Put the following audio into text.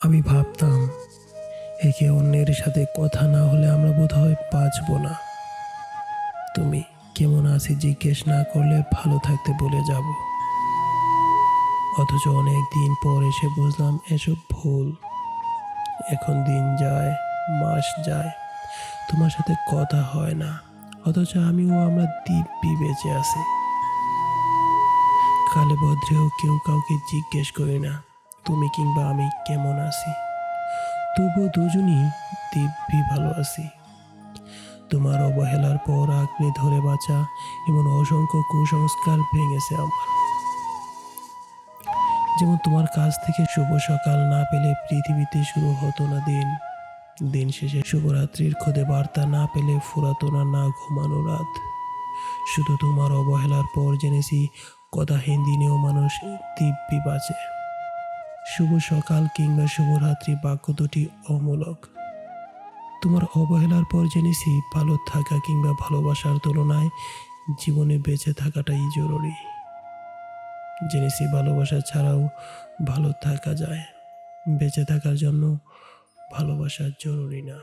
আমি ভাবতাম একে অন্যের সাথে কথা না হলে আমরা বোধহয় বাঁচবো না। তুমি কেমন আছি জিজ্ঞেস না করলে ভালো থাকতে বলে যাব। অথচ অনেক দিন পর এসে বুঝলাম এসব ভুল। এখন দিন যায়, মাস যায়, তোমার সাথে কথা হয় না, অথচ আমিও আমরা দিব্যি বেঁচে আছি। কালে ভদ্রেও কেউ কাউকে জিজ্ঞেস করি না তুমি কিংবা আমি কেমন আছি। তবুও দুজনই দিব্যি ভালো আছি। তোমার অবহেলার পর আঁকড়ে ধরে বাঁচা এমন অসংখ্য কুসংস্কার ভেঙেছে আমার। যেমন তোমার কাছ থেকে শুভ সকাল না পেলে পৃথিবীতে শুরু হতো না দিন। দিন শেষে শুভরাত্রির খোদে বার্তা না পেলে ফুরাতো না না ঘুমানো রাত। শুধু তোমার অবহেলার পর জেনেছি কথাহীন দিনেও মানুষ দিব্যি বাঁচে। শুভ সকাল কিংবা শুভরাত্রি বাক্য দুটি অমূলক। তোমার অবহেলার পর জেনেছি ভালো থাকা কিংবা ভালোবাসার তুলনায় জীবনে বেঁচে থাকাটাই জরুরি। জেনেছি ভালোবাসা ছাড়াও ভালো থাকা যায়, বেঁচে থাকার জন্য ভালোবাসা জরুরি না।